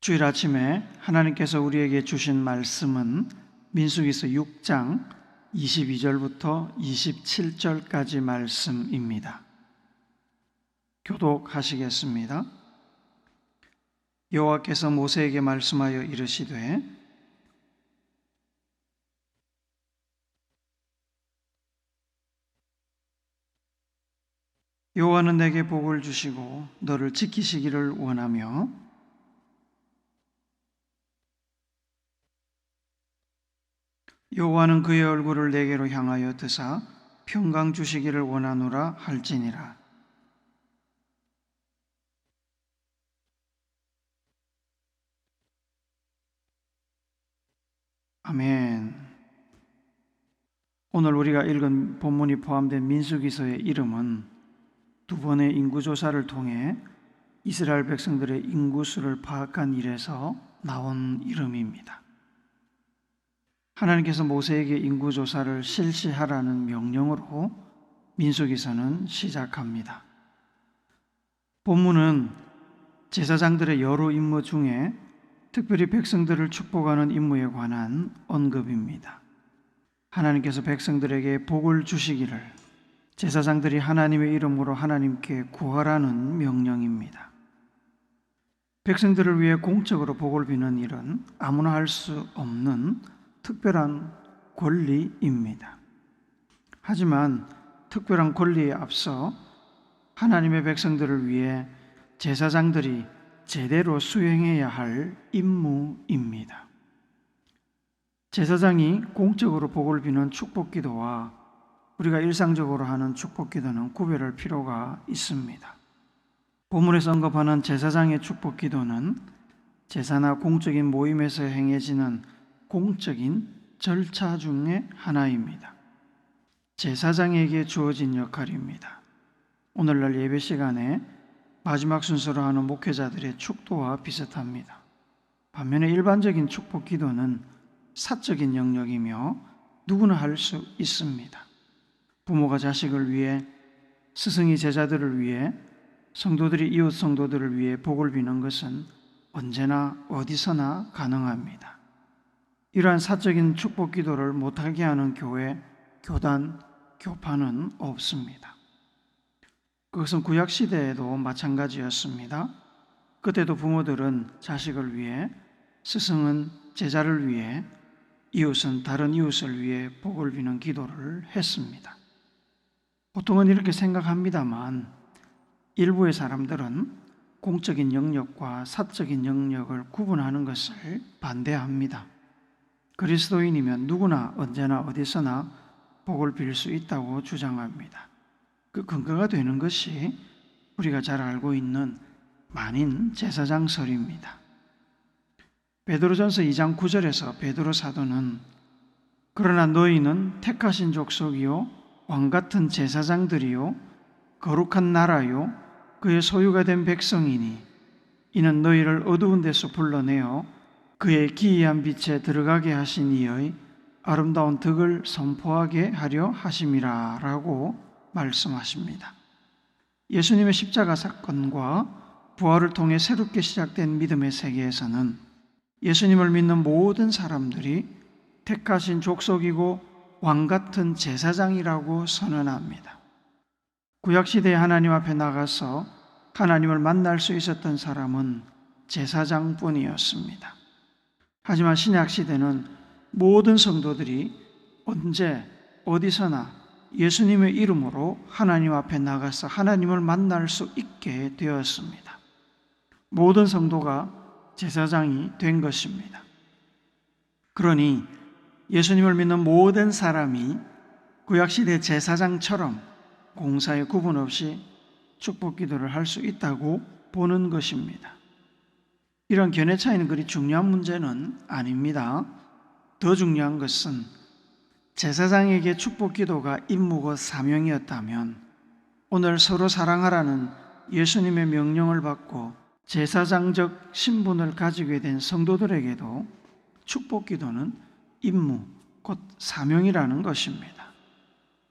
주일 아침에 하나님께서 우리에게 주신 말씀은 민수기서 6장 22절부터 27절까지 말씀입니다. 교독하시겠습니다. 여호와께서 모세에게 말씀하여 이르시되 여호와는 내게 복을 주시고 너를 지키시기를 원하며 여호와는 그의 얼굴을 내게로 향하여 드사 평강 주시기를 원하노라 할지니라. 아멘. 오늘 우리가 읽은 본문이 포함된 민수기서의 이름은 두 번의 인구조사를 통해 이스라엘 백성들의 인구수를 파악한 일에서 나온 이름입니다. 하나님께서 모세에게 인구조사를 실시하라는 명령으로 민수기서는 시작합니다. 본문은 제사장들의 여러 임무 중에 특별히 백성들을 축복하는 임무에 관한 언급입니다. 하나님께서 백성들에게 복을 주시기를 제사장들이 하나님의 이름으로 하나님께 구하라는 명령입니다. 백성들을 위해 공적으로 복을 비는 일은 아무나 할 수 없는 특별한 권리입니다. 하지만 특별한 권리에 앞서 하나님의 백성들을 위해 제사장들이 제대로 수행해야 할 임무입니다. 제사장이 공적으로 복을 비는 축복기도와 우리가 일상적으로 하는 축복기도는 구별할 필요가 있습니다. 본문에서 언급하는 제사장의 축복기도는 제사나 공적인 모임에서 행해지는 공적인 절차 중에 하나입니다. 제사장에게 주어진 역할입니다. 오늘날 예배 시간에 마지막 순서로 하는 목회자들의 축도와 비슷합니다. 반면에 일반적인 축복 기도는 사적인 영역이며 누구나 할 수 있습니다. 부모가 자식을 위해, 스승이 제자들을 위해, 성도들이 이웃 성도들을 위해 복을 비는 것은 언제나 어디서나 가능합니다. 이러한 사적인 축복 기도를 못하게 하는 교회, 교단, 교파는 없습니다. 그것은 구약시대에도 마찬가지였습니다. 그때도 부모들은 자식을 위해, 스승은 제자를 위해, 이웃은 다른 이웃을 위해 복을 비는 기도를 했습니다. 보통은 이렇게 생각합니다만 일부의 사람들은 공적인 영역과 사적인 영역을 구분하는 것을 반대합니다. 그리스도인이면 누구나 언제나 어디서나 복을 빌 수 있다고 주장합니다. 그 근거가 되는 것이 우리가 잘 알고 있는 만인 제사장설입니다. 베드로전서 2장 9절에서 베드로 사도는 그러나 너희는 택하신 족속이요 왕같은 제사장들이요 거룩한 나라요 그의 소유가 된 백성이니 이는 너희를 어두운 데서 불러내어 그의 기이한 빛에 들어가게 하신 이의 아름다운 덕을 선포하게 하려 하심이라 라고 말씀하십니다. 예수님의 십자가 사건과 부활을 통해 새롭게 시작된 믿음의 세계에서는 예수님을 믿는 모든 사람들이 택하신 족속이고 왕같은 제사장이라고 선언합니다. 구약시대에 하나님 앞에 나가서 하나님을 만날 수 있었던 사람은 제사장뿐이었습니다. 하지만 신약시대는 모든 성도들이 언제 어디서나 예수님의 이름으로 하나님 앞에 나가서 하나님을 만날 수 있게 되었습니다. 모든 성도가 제사장이 된 것입니다. 그러니 예수님을 믿는 모든 사람이 구약시대 제사장처럼 공사의 구분 없이 축복 기도를 할 수 있다고 보는 것입니다. 이런 견해 차이는 그리 중요한 문제는 아닙니다. 더 중요한 것은 제사장에게 축복 기도가 임무고 사명이었다면 오늘 서로 사랑하라는 예수님의 명령을 받고 제사장적 신분을 가지게 된 성도들에게도 축복 기도는 임무, 곧 사명이라는 것입니다.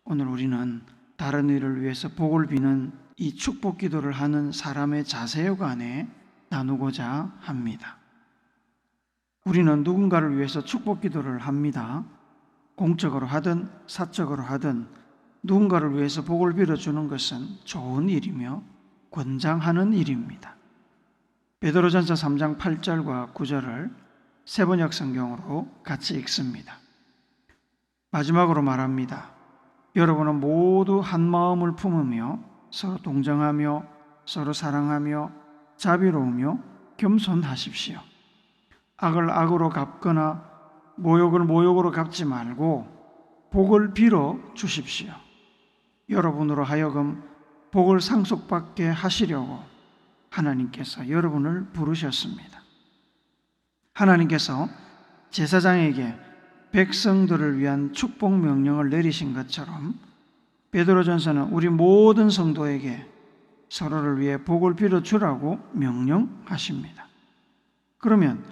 오늘 우리는 다른 이를 위해서 복을 비는 이 축복 기도를 하는 사람의 자세에 관해 나누고자 합니다. 우리는 누군가를 위해서 축복 기도를 합니다. 공적으로 하든 사적으로 하든 누군가를 위해서 복을 빌어주는 것은 좋은 일이며 권장하는 일입니다. 베드로전서 3장 8절과 9절을 세번역 성경으로 같이 읽습니다. 마지막으로 말합니다. 여러분은 모두 한 마음을 품으며 서로 동정하며 서로 사랑하며 자비로우며 겸손하십시오. 악을 악으로 갚거나 모욕을 모욕으로 갚지 말고 복을 빌어 주십시오. 여러분으로 하여금 복을 상속받게 하시려고 하나님께서 여러분을 부르셨습니다. 하나님께서 제사장에게 백성들을 위한 축복 명령을 내리신 것처럼 베드로전서는 우리 모든 성도에게 서로를 위해 복을 빌어주라고 명령하십니다. 그러면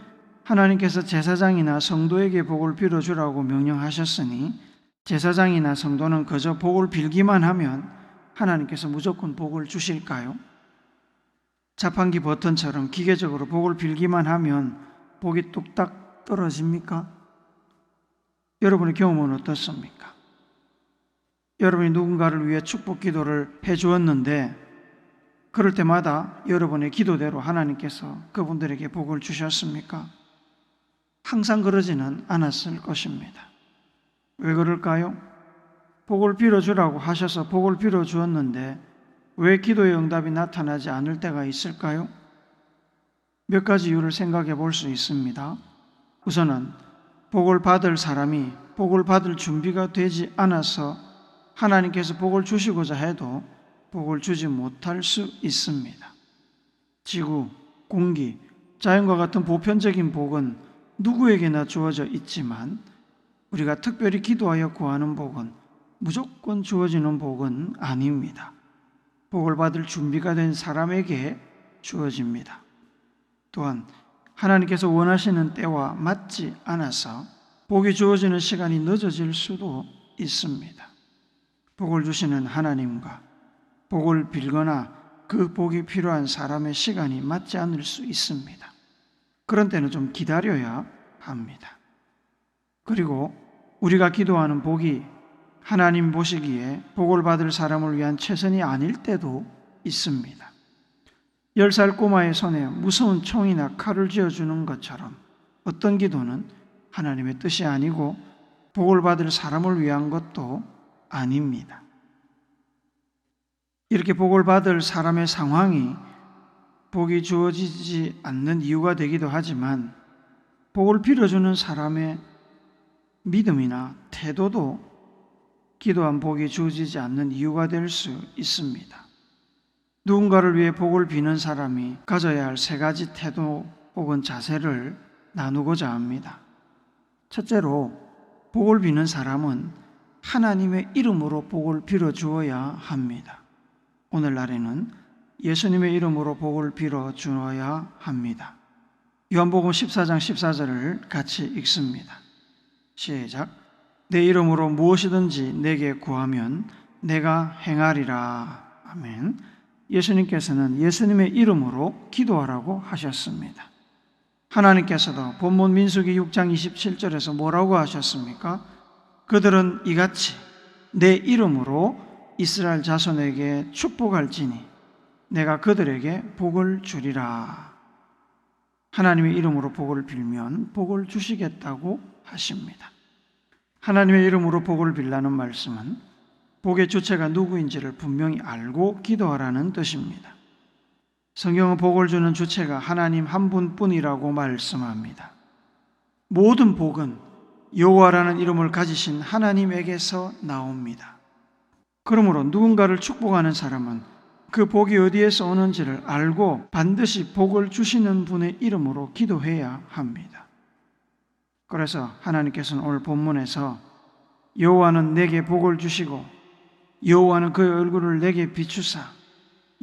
하나님께서 제사장이나 성도에게 복을 빌어주라고 명령하셨으니 제사장이나 성도는 그저 복을 빌기만 하면 하나님께서 무조건 복을 주실까요? 자판기 버튼처럼 기계적으로 복을 빌기만 하면 복이 뚝딱 떨어집니까? 여러분의 경험은 어떻습니까? 여러분이 누군가를 위해 축복 기도를 해주었는데 그럴 때마다 여러분의 기도대로 하나님께서 그분들에게 복을 주셨습니까? 항상 그러지는 않았을 것입니다. 왜 그럴까요? 복을 빌어주라고 하셔서 복을 빌어주었는데 왜 기도의 응답이 나타나지 않을 때가 있을까요? 몇 가지 이유를 생각해 볼 수 있습니다. 우선은 복을 받을 사람이 복을 받을 준비가 되지 않아서 하나님께서 복을 주시고자 해도 복을 주지 못할 수 있습니다. 지구, 공기, 자연과 같은 보편적인 복은 누구에게나 주어져 있지만 우리가 특별히 기도하여 구하는 복은 무조건 주어지는 복은 아닙니다. 복을 받을 준비가 된 사람에게 주어집니다. 또한 하나님께서 원하시는 때와 맞지 않아서 복이 주어지는 시간이 늦어질 수도 있습니다. 복을 주시는 하나님과 복을 빌거나 그 복이 필요한 사람의 시간이 맞지 않을 수 있습니다. 그런 때는 좀 기다려야 합니다. 그리고 우리가 기도하는 복이 하나님 보시기에 복을 받을 사람을 위한 최선이 아닐 때도 있습니다. 10살 꼬마의 손에 무서운 총이나 칼을 쥐어주는 것처럼 어떤 기도는 하나님의 뜻이 아니고 복을 받을 사람을 위한 것도 아닙니다. 이렇게 복을 받을 사람의 상황이 복이 주어지지 않는 이유가 되기도 하지만 복을 빌어주는 사람의 믿음이나 태도도 기도한 복이 주어지지 않는 이유가 될 수 있습니다. 누군가를 위해 복을 비는 사람이 가져야 할 3가지 태도 혹은 자세를 나누고자 합니다. 첫째로 복을 비는 사람은 하나님의 이름으로 복을 빌어주어야 합니다. 오늘날에는 예수님의 이름으로 복을 빌어주어야 합니다. 요한복음 14장 14절을 같이 읽습니다. 시작. 내 이름으로 무엇이든지 내게 구하면 내가 행하리라. 아멘. 예수님께서는 예수님의 이름으로 기도하라고 하셨습니다. 하나님께서도 본문 민수기 6장 27절에서 뭐라고 하셨습니까? 그들은 이같이 내 이름으로 이스라엘 자손에게 축복할지니 내가 그들에게 복을 주리라. 하나님의 이름으로 복을 빌면 복을 주시겠다고 하십니다. 하나님의 이름으로 복을 빌라는 말씀은 복의 주체가 누구인지를 분명히 알고 기도하라는 뜻입니다. 성경은 복을 주는 주체가 하나님 한 분뿐이라고 말씀합니다. 모든 복은 여호와라는 이름을 가지신 하나님에게서 나옵니다. 그러므로 누군가를 축복하는 사람은 그 복이 어디에서 오는지를 알고 반드시 복을 주시는 분의 이름으로 기도해야 합니다. 그래서 하나님께서는 오늘 본문에서 여호와는 내게 복을 주시고 여호와는 그의 얼굴을 내게 비추사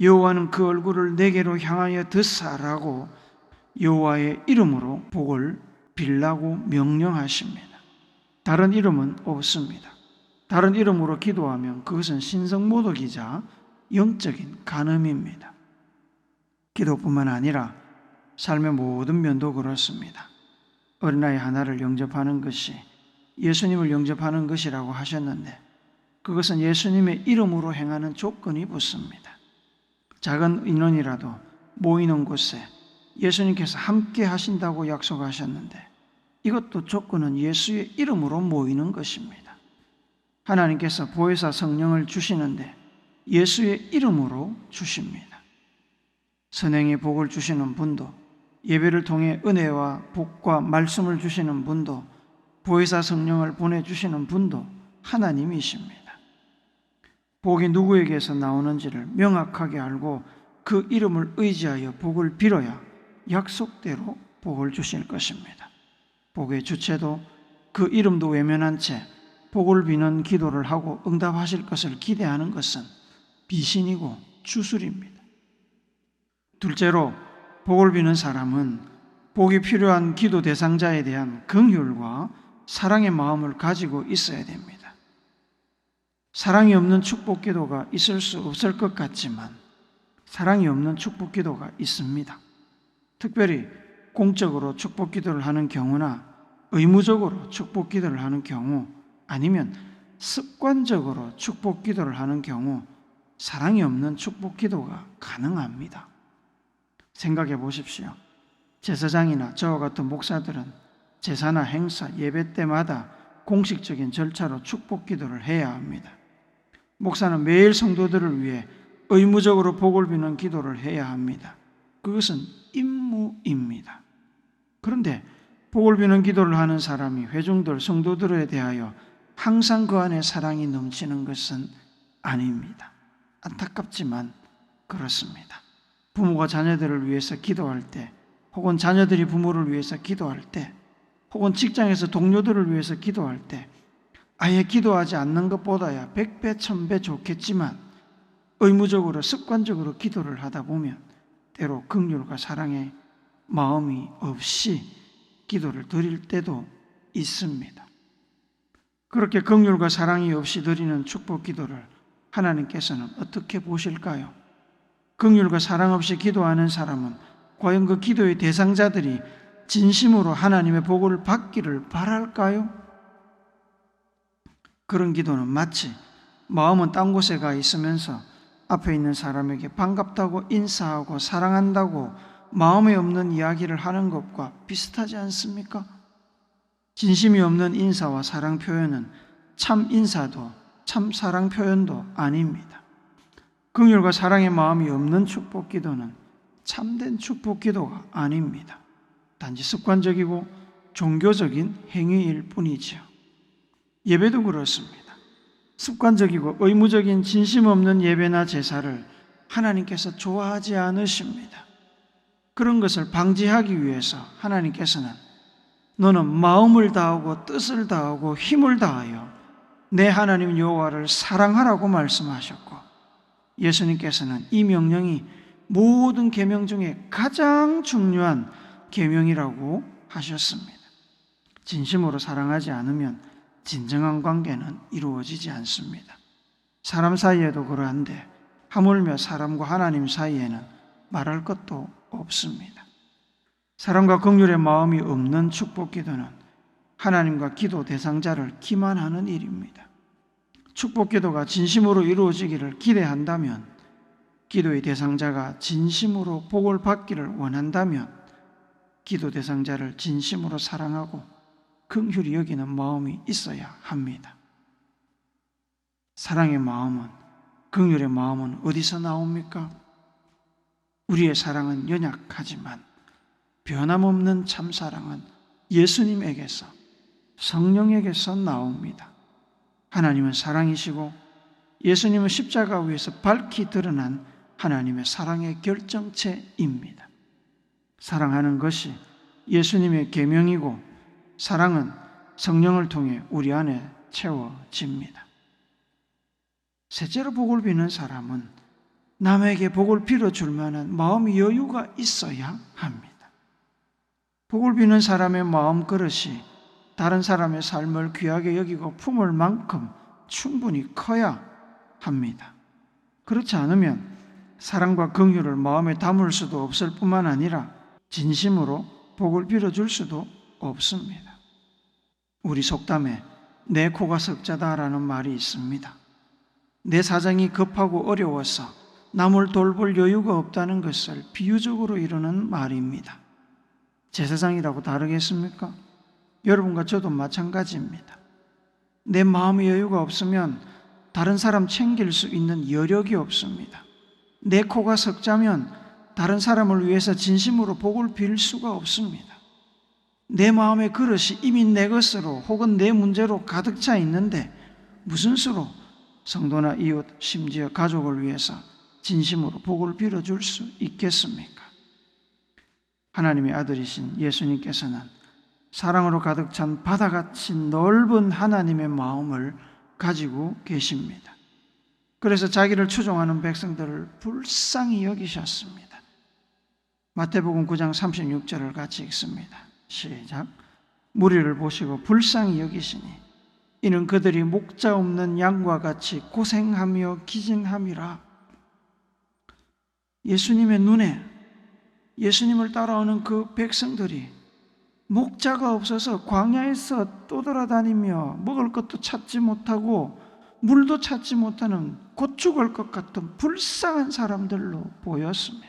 여호와는 그 얼굴을 내게로 향하여 드사라고 여호와의 이름으로 복을 빌라고 명령하십니다. 다른 이름은 없습니다. 다른 이름으로 기도하면 그것은 신성모독이자 영적인 간음입니다. 기도뿐만 아니라 삶의 모든 면도 그렇습니다. 어린아이 하나를 영접하는 것이 예수님을 영접하는 것이라고 하셨는데, 그것은 예수님의 이름으로 행하는 조건이 붙습니다. 작은 인원이라도 모이는 곳에 예수님께서 함께 하신다고 약속하셨는데, 이것도 조건은 예수의 이름으로 모이는 것입니다. 하나님께서 보혜사 성령을 주시는데 예수의 이름으로 주십니다. 선행의 복을 주시는 분도, 예배를 통해 은혜와 복과 말씀을 주시는 분도, 보혜사 성령을 보내주시는 분도 하나님이십니다. 복이 누구에게서 나오는지를 명확하게 알고 그 이름을 의지하여 복을 빌어야 약속대로 복을 주실 것입니다. 복의 주체도 그 이름도 외면한 채 복을 비는 기도를 하고 응답하실 것을 기대하는 것은 비신이고 주술입니다. 둘째로, 복을 비는 사람은 복이 필요한 기도 대상자에 대한 긍휼과 사랑의 마음을 가지고 있어야 됩니다. 사랑이 없는 축복 기도가 있을 수 없을 것 같지만 사랑이 없는 축복 기도가 있습니다. 특별히 공적으로 축복 기도를 하는 경우나 의무적으로 축복 기도를 하는 경우, 아니면 습관적으로 축복 기도를 하는 경우 사랑이 없는 축복 기도가 가능합니다. 생각해 보십시오. 제사장이나 저와 같은 목사들은 제사나 행사, 예배 때마다 공식적인 절차로 축복 기도를 해야 합니다. 목사는 매일 성도들을 위해 의무적으로 복을 비는 기도를 해야 합니다. 그것은 임무입니다. 그런데 복을 비는 기도를 하는 사람이 회중들, 성도들에 대하여 항상 그 안에 사랑이 넘치는 것은 아닙니다. 안타깝지만 그렇습니다. 부모가 자녀들을 위해서 기도할 때, 혹은 자녀들이 부모를 위해서 기도할 때, 혹은 직장에서 동료들을 위해서 기도할 때 아예 기도하지 않는 것보다야 100배, 1000배 좋겠지만 의무적으로 습관적으로 기도를 하다 보면 때로 긍휼과 사랑의 마음이 없이 기도를 드릴 때도 있습니다. 그렇게 긍휼과 사랑이 없이 드리는 축복 기도를 하나님께서는 어떻게 보실까요? 긍휼과 사랑 없이 기도하는 사람은 과연 그 기도의 대상자들이 진심으로 하나님의 복을 받기를 바랄까요? 그런 기도는 마치 마음은 딴 곳에 가 있으면서 앞에 있는 사람에게 반갑다고 인사하고 사랑한다고 마음에 없는 이야기를 하는 것과 비슷하지 않습니까? 진심이 없는 인사와 사랑 표현은 참 인사도 참 사랑 표현도 아닙니다. 긍휼과 사랑의 마음이 없는 축복 기도는 참된 축복 기도가 아닙니다. 단지 습관적이고 종교적인 행위일 뿐이지요. 예배도 그렇습니다. 습관적이고 의무적인 진심 없는 예배나 제사를 하나님께서 좋아하지 않으십니다. 그런 것을 방지하기 위해서 하나님께서는 너는 마음을 다하고 뜻을 다하고 힘을 다하여 내 하나님 여호와를 사랑하라고 말씀하셨고, 예수님께서는 이 명령이 모든 계명 중에 가장 중요한 계명이라고 하셨습니다. 진심으로 사랑하지 않으면 진정한 관계는 이루어지지 않습니다. 사람 사이에도 그러한데 하물며 사람과 하나님 사이에는 말할 것도 없습니다. 사랑과 긍휼의 마음이 없는 축복 기도는 하나님과 기도 대상자를 기만하는 일입니다. 축복 기도가 진심으로 이루어지기를 기대한다면, 기도의 대상자가 진심으로 복을 받기를 원한다면 기도 대상자를 진심으로 사랑하고 긍휼히 여기는 마음이 있어야 합니다. 사랑의 마음은, 긍휼의 마음은 어디서 나옵니까? 우리의 사랑은 연약하지만 변함없는 참사랑은 예수님에게서, 성령에게서 나옵니다. 하나님은 사랑이시고 예수님은 십자가 위에서 밝히 드러난 하나님의 사랑의 결정체입니다. 사랑하는 것이 예수님의 계명이고 사랑은 성령을 통해 우리 안에 채워집니다. 셋째로 복을 비는 사람은 남에게 복을 빌어줄 만한 마음의 여유가 있어야 합니다. 복을 비는 사람의 마음 그릇이 다른 사람의 삶을 귀하게 여기고 품을 만큼 충분히 커야 합니다. 그렇지 않으면 사랑과 긍휼을 마음에 담을 수도 없을 뿐만 아니라 진심으로 복을 빌어줄 수도 없습니다. 우리 속담에 내 코가 석자다라는 말이 있습니다. 내 사정이 급하고 어려워서 남을 돌볼 여유가 없다는 것을 비유적으로 이루는 말입니다. 제사장이라고 다르겠습니까? 여러분과 저도 마찬가지입니다. 내 마음의 여유가 없으면 다른 사람 챙길 수 있는 여력이 없습니다. 내 코가 석자면 다른 사람을 위해서 진심으로 복을 빌 수가 없습니다. 내 마음의 그릇이 이미 내 것으로 혹은 내 문제로 가득 차 있는데 무슨 수로 성도나 이웃, 심지어 가족을 위해서 진심으로 복을 빌어줄 수 있겠습니까? 하나님의 아들이신 예수님께서는 사랑으로 가득 찬 바다같이 넓은 하나님의 마음을 가지고 계십니다. 그래서 자기를 추종하는 백성들을 불쌍히 여기셨습니다. 마태복음 9장 36절을 같이 읽습니다. 시작. 무리를 보시고 불쌍히 여기시니 이는 그들이 목자 없는 양과 같이 고생하며 기진함이라. 예수님의 눈에 예수님을 따라오는 그 백성들이 목자가 없어서 광야에서 떠돌아다니며 먹을 것도 찾지 못하고 물도 찾지 못하는 곧 죽을 것 같은 불쌍한 사람들로 보였습니다.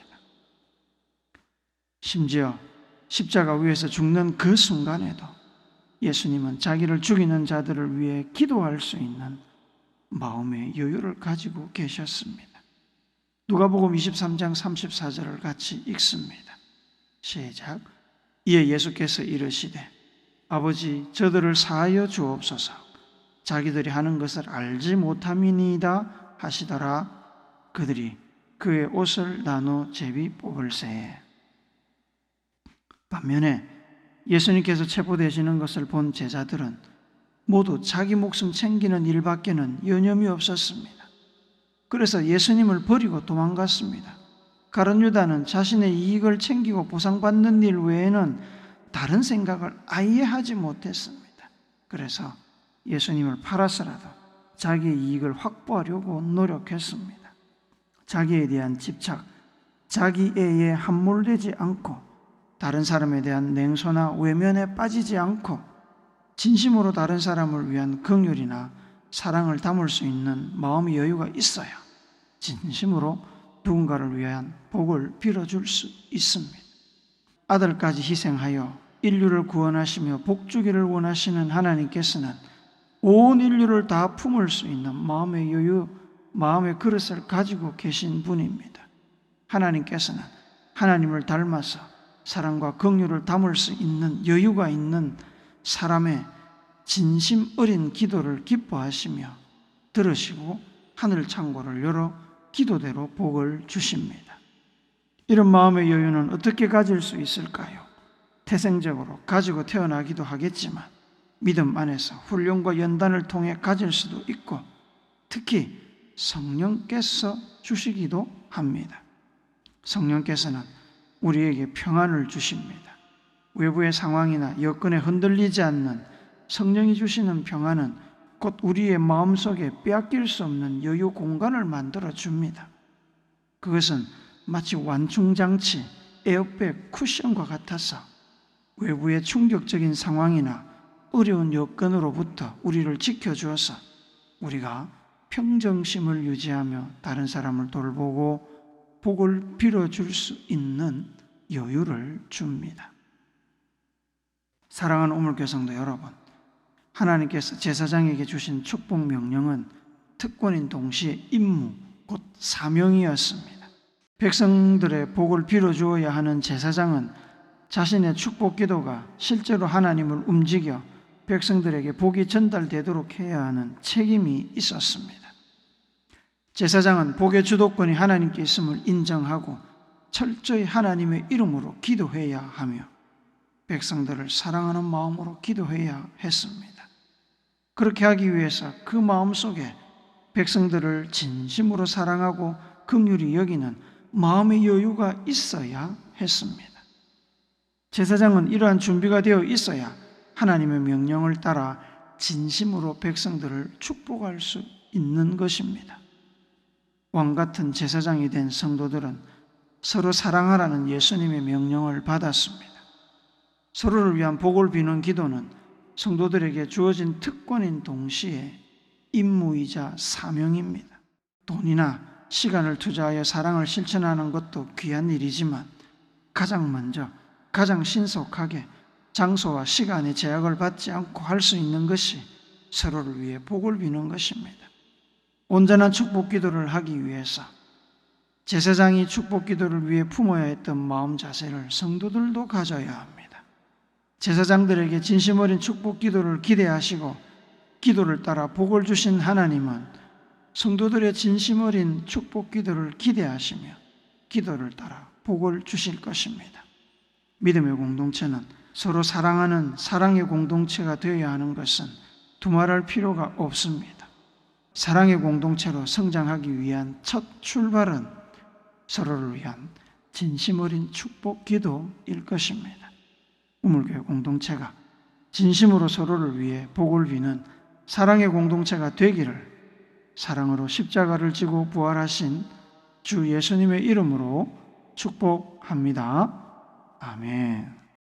심지어 십자가 위에서 죽는 그 순간에도 예수님은 자기를 죽이는 자들을 위해 기도할 수 있는 마음의 여유를 가지고 계셨습니다. 누가복음 23장 34절을 같이 읽습니다. 시작. 이에 예수께서 이르시되 아버지 저들을 사하여 주옵소서 자기들이 하는 것을 알지 못함이니이다 하시더라. 그들이 그의 옷을 나누어 제비 뽑을새. 반면에 예수님께서 체포되시는 것을 본 제자들은 모두 자기 목숨 챙기는 일밖에는 여념이 없었습니다. 그래서 예수님을 버리고 도망갔습니다. 가룟 유다는 자신의 이익을 챙기고 보상받는 일 외에는 다른 생각을 아예 하지 못했습니다. 그래서 예수님을 팔아서라도 자기의 이익을 확보하려고 노력했습니다. 자기에 대한 집착, 자기애에 함몰되지 않고 다른 사람에 대한 냉소나 외면에 빠지지 않고 진심으로 다른 사람을 위한 긍휼이나 사랑을 담을 수 있는 마음의 여유가 있어야 진심으로 누군가를 위한 복을 빌어줄 수 있습니다. 아들까지 희생하여 인류를 구원하시며 복주기를 원하시는 하나님께서는 온 인류를 다 품을 수 있는 마음의 여유, 마음의 그릇을 가지고 계신 분입니다. 하나님께서는 하나님을 닮아서 사랑과 긍휼을 담을 수 있는 여유가 있는 사람의 진심 어린 기도를 기뻐하시며 들으시고 하늘 창고를 열어 기도대로 복을 주십니다. 이런 마음의 여유는 어떻게 가질 수 있을까요? 태생적으로 가지고 태어나기도 하겠지만 믿음 안에서 훈련과 연단을 통해 가질 수도 있고 특히 성령께서 주시기도 합니다. 성령께서는 우리에게 평안을 주십니다. 외부의 상황이나 여건에 흔들리지 않는 성령이 주시는 평안은 곧 우리의 마음속에 빼앗길 수 없는 여유 공간을 만들어 줍니다. 그것은 마치 완충장치, 에어백, 쿠션과 같아서 외부의 충격적인 상황이나 어려운 여건으로부터 우리를 지켜주어서 우리가 평정심을 유지하며 다른 사람을 돌보고 복을 빌어줄 수 있는 여유를 줍니다. 사랑하는 오물교성도 여러분, 하나님께서 제사장에게 주신 축복 명령은 특권인 동시에 임무, 곧 사명이었습니다. 백성들의 복을 빌어주어야 하는 제사장은 자신의 축복 기도가 실제로 하나님을 움직여 백성들에게 복이 전달되도록 해야 하는 책임이 있었습니다. 제사장은 복의 주도권이 하나님께 있음을 인정하고 철저히 하나님의 이름으로 기도해야 하며 백성들을 사랑하는 마음으로 기도해야 했습니다. 그렇게 하기 위해서 그 마음속에 백성들을 진심으로 사랑하고 긍휼히 여기는 마음의 여유가 있어야 했습니다. 제사장은 이러한 준비가 되어 있어야 하나님의 명령을 따라 진심으로 백성들을 축복할 수 있는 것입니다. 왕같은 제사장이 된 성도들은 서로 사랑하라는 예수님의 명령을 받았습니다. 서로를 위한 복을 비는 기도는 성도들에게 주어진 특권인 동시에 임무이자 사명입니다. 돈이나 시간을 투자하여 사랑을 실천하는 것도 귀한 일이지만 가장 먼저, 가장 신속하게 장소와 시간의 제약을 받지 않고 할 수 있는 것이 서로를 위해 복을 비는 것입니다. 온전한 축복 기도를 하기 위해서 제사장이 축복 기도를 위해 품어야 했던 마음 자세를 성도들도 가져야 합니다. 제사장들에게 진심 어린 축복 기도를 기대하시고 기도를 따라 복을 주신 하나님은 성도들의 진심 어린 축복 기도를 기대하시며 기도를 따라 복을 주실 것입니다. 믿음의 공동체는 서로 사랑하는 사랑의 공동체가 되어야 하는 것은 두말할 필요가 없습니다. 사랑의 공동체로 성장하기 위한 첫 출발은 서로를 위한 진심 어린 축복 기도일 것입니다. 우물교회 공동체가 진심으로 서로를 위해 복을 비는 사랑의 공동체가 되기를 사랑으로 십자가를 지고 부활하신 주 예수님의 이름으로 축복합니다. 아멘.